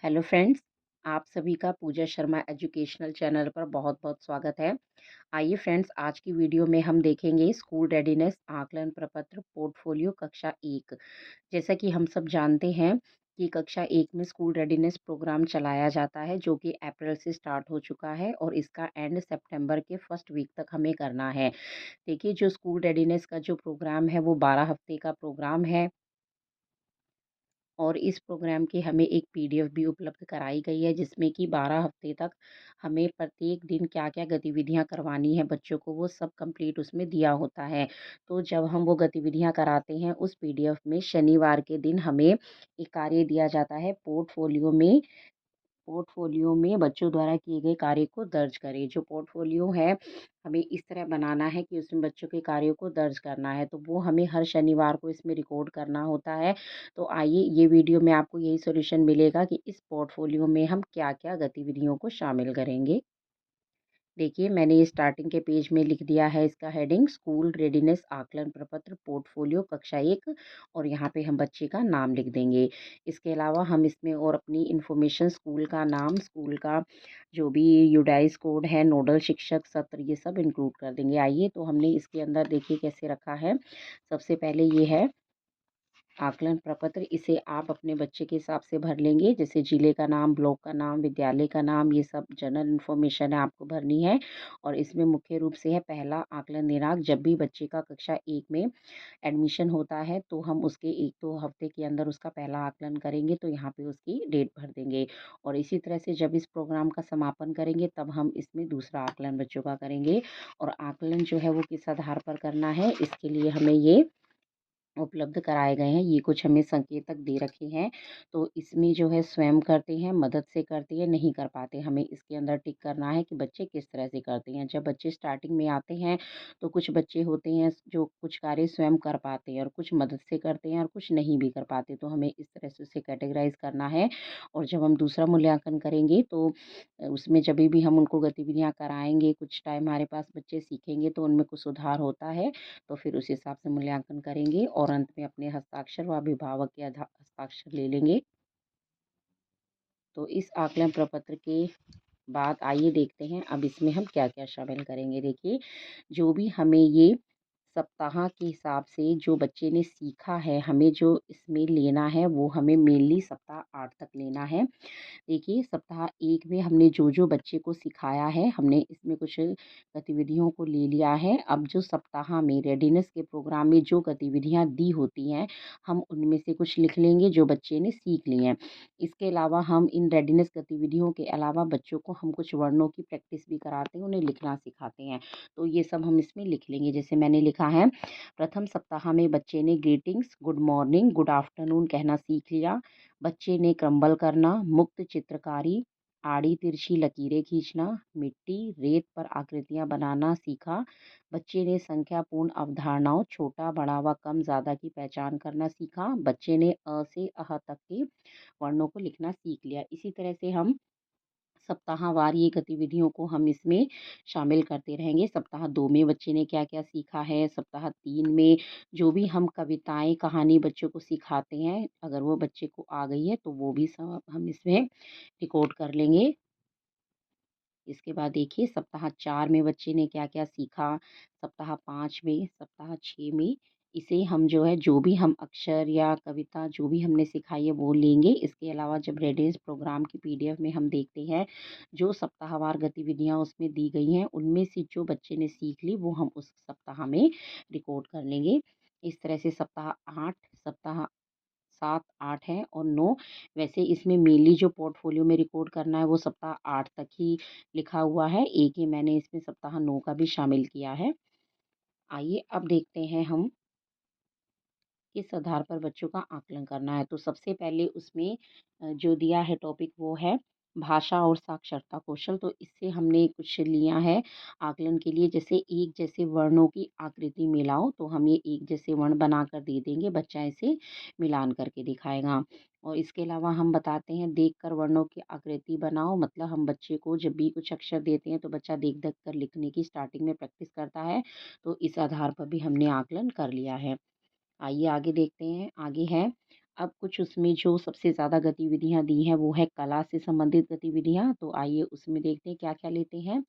Hello friends, आप सभी का पूजा शर्मा एजुकेशनल चैनल पर बहुत-बहुत स्वागत है। आइए फ्रेंड्स, आज की वीडियो में हम देखेंगे स्कूल रेडीनेस आकलन प्रपत्र पोर्टफोलियो कक्षा 1। जैसा कि हम सब जानते हैं कि कक्षा 1 में स्कूल रेडीनेस प्रोग्राम चलाया जाता है, जो कि अप्रैल से स्टार्ट हो चुका है और इसका एंड सितंबर के फर्स्ट वीक तक हमें करना है। देखिए, जो स्कूल रेडीनेस का जो प्रोग्राम है, वो 12 हफ्ते का प्रोग्राम है। और इस प्रोग्राम की हमें एक पीडीएफ भी उपलब्ध कराई गई है, जिसमें कि 12 हफ्ते तक हमें प्रत्येक दिन क्या-क्या गतिविधियाँ करवानी है बच्चों को, वो सब कंप्लीट उसमें दिया होता है। तो जब हम वो गतिविधियाँ कराते हैं, उस पीडीएफ में शनिवार के दिन हमें एक कार्य दिया जाता है, पोर्टफोलियो में बच्चों द्वारा किए गए कार्य को दर्ज करें। जो पोर्टफोलियो है, हमें इस तरह बनाना है कि उसमें बच्चों के कार्यों को दर्ज करना है, तो वो हमें हर शनिवार को इसमें रिकॉर्ड करना होता है। तो आइए, ये वीडियो में आपको यही सॉल्यूशन मिलेगा कि इस पोर्टफोलियो में हम क्या-क्या गतिविधियों को शामिल करेंगे। देखिए, मैंने ये स्टार्टिंग के पेज में लिख दिया है इसका हेडिंग स्कूल रेडीनेस आकलन प्रपत्र पोर्टफोलियो कक्षा 1 और यहाँ पे हम बच्चे का नाम लिख देंगे। इसके अलावा हम इसमें और अपनी इन्फॉर्मेशन स्कूल का नाम, स्कूल का जो भी यूडाइस कोड है, नोडल शिक्षक, सत्र, ये सब इंक्लूड कर देंगे। आइए, तो हमने इसके अंदर देखिए कैसे रखा है। सबसे पहले ये है आकलन प्रपत्र। इसे आप अपने बच्चे के हिसाब से भर लेंगे, जैसे जिले का नाम, ब्लॉक का नाम, विद्यालय का नाम, ये सब जनरल इन्फॉर्मेशन है आपको भरनी है। और इसमें मुख्य रूप से है पहला आकलन दिनांक। जब भी बच्चे का कक्षा 1 में एडमिशन होता है, तो हम उसके 1-2 हफ्ते के अंदर उसका पहला आकलन करेंगे, तो यहाँ पे उसकी डेट भर देंगे। और इसी तरह से जब इस प्रोग्राम का समापन करेंगे, तब हम इसमें दूसरा आकलन बच्चों का करेंगे। और आकलन जो है वो किस आधार पर करना है, इसके लिए हमें ये उपलब्ध कराए गए हैं। ये कुछ हमें संकेतक दे रखे हैं। तो इसमें जो है स्वयं करते हैं, मदद से करते हैं, नहीं कर पाते। हमें इसके अंदर टिक करना है कि बच्चे किस तरह से करते हैं। जब बच्चे स्टार्टिंग में आते हैं, तो कुछ बच्चे होते हैं जो कुछ कार्य स्वयं कर पाते हैं और कुछ मदद से करते हैं और कुछ नहीं भी कर पाते। तो हमें इस तरह से उसे कैटेगराइज़ करना है। और जब हम दूसरा मूल्यांकन करेंगे, तो उसमें जभी भी हम उनको गतिविधियाँ कराएँगे, कुछ टाइम हमारे पास बच्चे सीखेंगे, तो उनमें कुछ सुधार होता है, तो फिर उस हिसाब से मूल्यांकन करेंगे और अंत में अपने हस्ताक्षर व अभिभावक के हस्ताक्षर ले लेंगे। तो इस आकलन प्रपत्र के बाद आइए देखते हैं अब इसमें हम क्या-क्या शामिल करेंगे। देखिए, जो भी हमें ये सप्ताह के हिसाब से जो बच्चे ने सीखा है, हमें जो इसमें लेना है, वो हमें मेनली सप्ताह 8 तक लेना है। देखिए, सप्ताह 1 में हमने जो-जो बच्चे को सिखाया है, हमने इसमें कुछ गतिविधियों को ले लिया है। अब जो सप्ताह में रेडीनेस के प्रोग्राम में जो गतिविधियाँ दी होती हैं, हम उनमें से कुछ लिख लेंगे जो बच्चे ने सीख ली हैं। इसके अलावा हम इन रेडीनेस गतिविधियों के अलावा बच्चों को हम कुछ वर्णों की प्रैक्टिस भी कराते हैं, उन्हें लिखना सिखाते हैं। तो ये सब हम इसमें लिख लेंगे। जैसे मैंने लिखा है, प्रथम सप्ताह में बच्चे ने greetings, good morning, good afternoon कहना सीख लिया। बच्चे ने क्रम्बल करना, मुक्त चित्रकारी, आड़ी-तिरछी लकीरें खींचना, मिट्टी, रेत पर आकृतियाँ बनाना सीखा। बच्चे ने संख्यापूर्ण अवधारणाओं छोटा, बड़ा व कम, ज़्यादा की पहचान करना सीखा। बच्चे ने अ से अह तक के वर्णों को लिखना सीख लिया। इसी तरह से हम सप्ताहवार ये गतिविधियों को हम इसमें शामिल करते रहेंगे। सप्ताह 2 में बच्चे ने क्या-क्या सीखा है, सप्ताह 3 में जो भी हम कविताएँ, कहानी बच्चों को सिखाते हैं, अगर वो बच्चे को आ गई है, तो वो भी सब हम इसमें रिकॉर्ड कर लेंगे। इसके बाद देखिए, सप्ताह 4 में बच्चे ने क्या-क्या सीखा, सप्ताह 5 में, सप्ताह 6 में, इसे हम जो है जो भी हम अक्षर या कविता जो भी हमने सिखाई है वो लेंगे। इसके अलावा जब रेडीनेस प्रोग्राम की पीडीएफ में हम देखते हैं, जो सप्ताहवार गतिविधियाँ उसमें दी गई हैं, उनमें से जो बच्चे ने सीख ली वो हम उस सप्ताह में रिकॉर्ड कर लेंगे। इस तरह से सप्ताह 8, सप्ताह 7, 8 है और 9। वैसे इसमें मेनली जो पोर्टफोलियो में रिकॉर्ड करना है वो सप्ताह 8 तक ही लिखा हुआ है। एक ही मैंने इसमें सप्ताह 9 का भी शामिल किया है। आइए अब देखते हैं हम किस आधार पर बच्चों का आकलन करना है। तो सबसे पहले उसमें जो दिया है टॉपिक वो है भाषा और साक्षरता कौशल। तो इससे हमने कुछ लिया है आकलन के लिए, जैसे एक जैसे वर्णों की आकृति मिलाओ, तो हम ये एक जैसे वर्ण बनाकर दे देंगे, बच्चा इसे मिलान करके दिखाएगा। और इसके अलावा हम बताते हैं देखकर वर्णों की आकृति बनाओ, मतलब हम बच्चे को जब भी कुछ अक्षर देते हैं तो बच्चा देख-देख कर लिखने की स्टार्टिंग में प्रैक्टिस करता है। तो इस आधार पर भी हमने आकलन कर लिया है। आइए आगे देखते हैं। आगे है अब कुछ उसमें जो सबसे ज़्यादा गतिविधियाँ दी हैं वो है कला से संबंधित गतिविधियाँ। तो आइए उसमें देखते हैं क्या-क्या लेते हैं।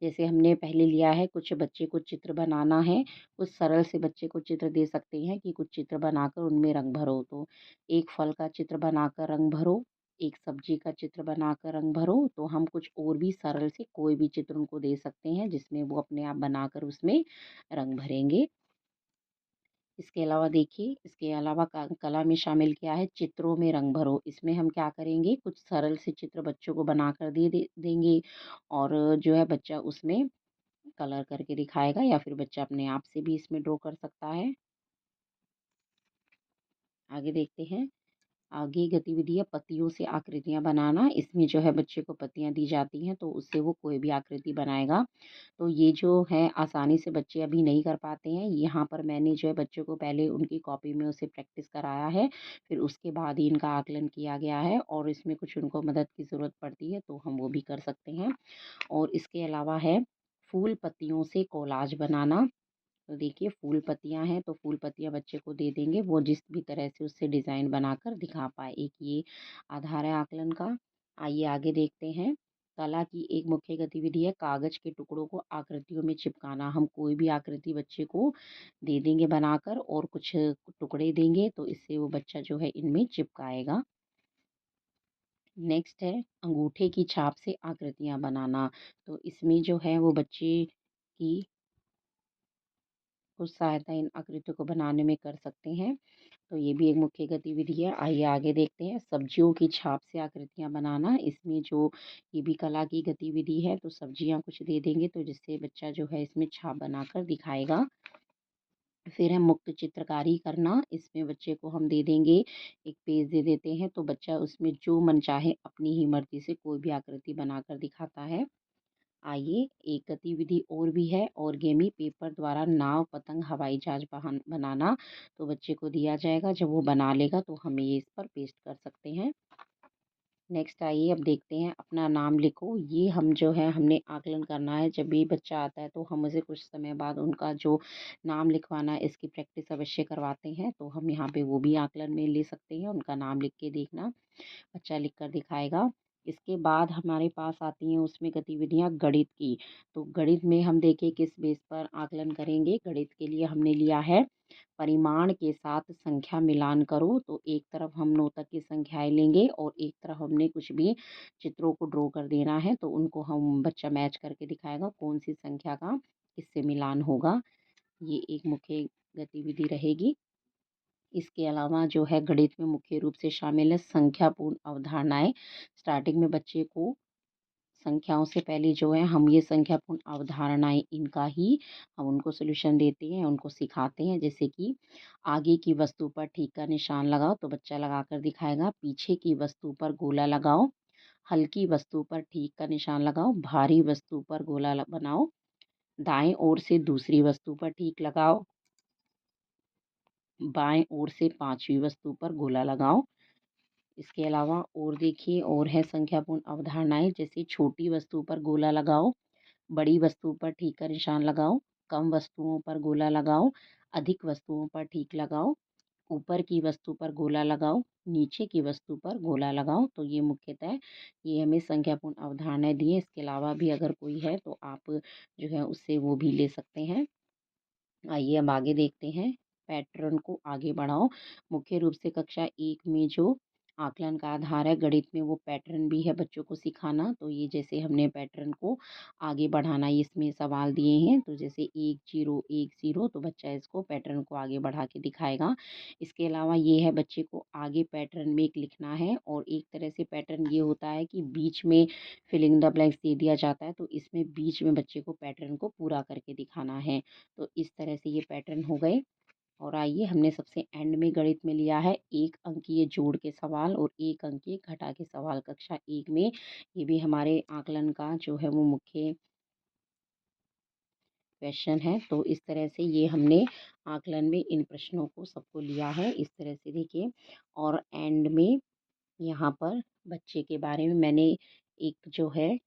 जैसे हमने पहले लिया है कुछ बच्चे को चित्र बनाना है, कुछ सरल से बच्चे को चित्र दे सकते हैं कि कुछ चित्र बनाकर उनमें रंग भरो। तो एक फल का चित्र बनाकर रंग भरो, एक सब्जी का चित्र बनाकर रंग भरो। तो हम कुछ और भी सरल से कोई भी चित्र उनको दे सकते हैं जिसमें वो अपने आप बनाकर उसमें रंग भरेंगे। इसके अलावा देखिए, इसके अलावा कला में शामिल किया है चित्रों में रंग भरो। इसमें हम क्या करेंगे, कुछ सरल से चित्र बच्चों को बनाकर दे देंगे और जो है बच्चा उसमें कलर करके दिखाएगा या फिर बच्चा अपने आप से भी इसमें ड्रॉ कर सकता है। आगे देखते हैं। आगे गतिविधि है पत्तियों से आकृतियाँ बनाना। इसमें जो है बच्चे को पत्तियाँ दी जाती हैं तो उससे वो कोई भी आकृति बनाएगा। तो ये जो है आसानी से बच्चे अभी नहीं कर पाते हैं। यहाँ पर मैंने जो है बच्चों को पहले उनकी कॉपी में उसे प्रैक्टिस कराया है, फिर उसके बाद ही इनका आकलन किया गया है और इसमें कुछ उनको मदद की ज़रूरत पड़ती है तो हम वो भी कर सकते हैं। और इसके अलावा है फूल पत्तियों से कोलाज बनाना। तो देखिए फूल पत्तियाँ हैं तो फूल पत्तियाँ बच्चे को दे देंगे, वो जिस भी तरह से उससे डिज़ाइन बनाकर दिखा पाए। एक ये आधार है आकलन का। आइए आगे देखते हैं। कला की एक मुख्य गतिविधि है कागज़ के टुकड़ों को आकृतियों में चिपकाना। हम कोई भी आकृति बच्चे को दे देंगे बनाकर और कुछ टुकड़े देंगे तो इससे वो बच्चा जो है इनमें चिपकाएगा। नेक्स्ट है अंगूठे की छाप से आकृतियाँ बनाना। तो इसमें जो है वो बच्चे की कुछ सहायता इन आकृतियों को बनाने में कर सकते हैं। तो ये भी एक मुख्य गतिविधि है। आइए आगे देखते हैं सब्जियों की छाप से आकृतियाँ बनाना। इसमें जो ये भी कला की गतिविधि है तो सब्जियाँ कुछ दे देंगे तो जिससे बच्चा जो है इसमें छाप बनाकर दिखाएगा। फिर है मुक्त चित्रकारी करना। इसमें बच्चे को हम दे देंगे, एक पेज दे देते हैं तो बच्चा उसमें जो मन चाहे अपनी ही मर्ज़ी से कोई भी आकृति बनाकर दिखाता है। आइए एक गतिविधि और भी है ओरिगेमी पेपर द्वारा नाव, पतंग, हवाई जहाज बनाना। तो बच्चे को दिया जाएगा, जब वो बना लेगा तो हम ये इस पर पेस्ट कर सकते हैं। नेक्स्ट आइए अब देखते हैं अपना नाम लिखो। ये हम जो है हमने आकलन करना है, जब भी बच्चा आता है तो हम उसे कुछ समय बाद उनका जो नाम लिखवाना है इसकी प्रैक्टिस अवश्य करवाते हैं। तो हम यहाँ पे वो भी आकलन में ले सकते हैं, उनका नाम लिख के देखना। बच्चा लिख कर दिखाएगा। इसके बाद हमारे पास आती हैं उसमें गतिविधियाँ गणित की। तो गणित में हम देखिए किस बेस पर आकलन करेंगे। गणित के लिए हमने लिया है परिमाण के साथ संख्या मिलान करो। तो एक तरफ हम 9 तक की संख्याएँ लेंगे और एक तरफ हमने कुछ भी चित्रों को ड्रॉ कर देना है। तो उनको हम बच्चा मैच करके दिखाएगा कौन-सी संख्या का किससे मिलान होगा। ये एक मुख्य गतिविधि रहेगी। इसके अलावा जो है गणित में मुख्य रूप से शामिल है संख्यापूर्ण अवधारणाएँ। स्टार्टिंग में बच्चे को संख्याओं से पहले जो है हम ये संख्यापूर्ण अवधारणाएँ इनका ही हम उनको सॉल्यूशन देते हैं, उनको सिखाते हैं। जैसे कि आगे की वस्तु पर ठीक का निशान लगाओ तो बच्चा लगाकर दिखाएगा। पीछे की वस्तु पर गोला लगाओ, हल्की वस्तु पर ठीक का निशान लगाओ, भारी वस्तु पर गोला बनाओ, दाएँ ओर से दूसरी वस्तु पर ठीक लगाओ, बाएँ ओर से 5वीं वस्तु पर गोला लगाओ। इसके अलावा और देखिए और है संख्यापूर्ण अवधारणाएँ। जैसे छोटी वस्तु पर गोला लगाओ, बड़ी वस्तु पर ठीक का निशान लगाओ, कम वस्तुओं पर गोला लगाओ, अधिक वस्तुओं पर ठीक लगाओ, ऊपर की वस्तु पर गोला लगाओ, नीचे की वस्तु पर गोला लगाओ। तो ये मुख्यतः ये हमें संख्यापूर्ण अवधारणाएँ दी हैं। इसके अलावा भी अगर कोई है तो आप जो है उससे वो भी ले सकते हैं। आइए अब आगे देखते हैं। पैटर्न को आगे बढ़ाओ। मुख्य रूप से कक्षा 1 में जो आकलन का आधार है गणित में वो पैटर्न भी है बच्चों को सिखाना। तो ये जैसे हमने पैटर्न को आगे बढ़ाना ये इसमें सवाल दिए हैं। तो जैसे 1 0 1 0 तो बच्चा इसको पैटर्न को आगे बढ़ा के दिखाएगा। इसके अलावा ये है बच्चे को आगे पैटर्न में एक लिखना है और एक तरह से पैटर्न ये होता है कि बीच में फिल इन द ब्लैंक्स दे दिया जाता है। तो इसमें बीच में बच्चे को पैटर्न को पूरा करके दिखाना है। तो इस तरह से ये पैटर्न हो गए। और आइए हमने सबसे एंड में गणित में लिया है 1 अंकीय जोड़ के सवाल और 1 अंकीय घटा के सवाल कक्षा 1 में। ये भी हमारे आकलन का जो है वो मुख्य क्वेश्चन है। तो इस तरह से ये हमने आकलन में इन प्रश्नों को सबको लिया है। इस तरह से देखिए और एंड में यहाँ पर बच्चे के बारे में मैंने एक जो है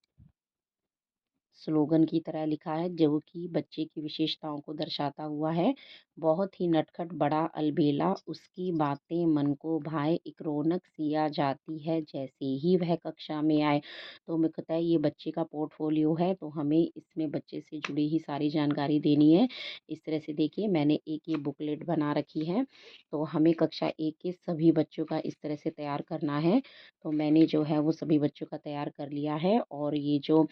स्लोगन की तरह लिखा है, जो कि बच्चे की विशेषताओं को दर्शाता हुआ है। बहुत ही नटखट बड़ा अलबेला, उसकी बातें मन को भाए, एक रौनक सी आ जाती है जैसे ही वह कक्षा में आए। तो हमें पता है ये बच्चे का पोर्टफोलियो है, तो हमें इसमें बच्चे से जुड़ी ही सारी जानकारी देनी है। इस तरह से देखिए मैंने एक ये बुकलेट बना रखी है, तो हमें कक्षा 1 के सभी बच्चों का इस तरह से तैयार करना है। तो मैंने जो है वो सभी बच्चों का तैयार कर लिया है, और ये जो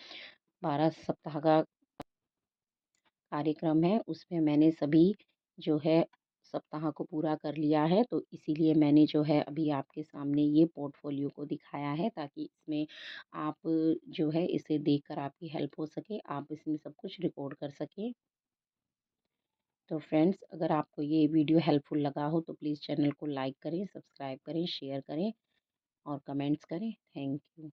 12 सप्ताह का कार्यक्रम है, उसमें मैंने सभी जो है सप्ताह को पूरा कर लिया है। तो इसीलिए मैंने जो है अभी आपके सामने ये पोर्टफ़ोलियो को दिखाया है, ताकि इसमें आप जो है इसे देखकर आपकी हेल्प हो सके, आप इसमें सब कुछ रिकॉर्ड कर सकें। तो फ्रेंड्स, अगर आपको ये वीडियो हेल्पफुल लगा हो तो प्लीज़ चैनल को लाइक करें, सब्सक्राइब करें, शेयर करें और कमेंट्स करें। Thank you.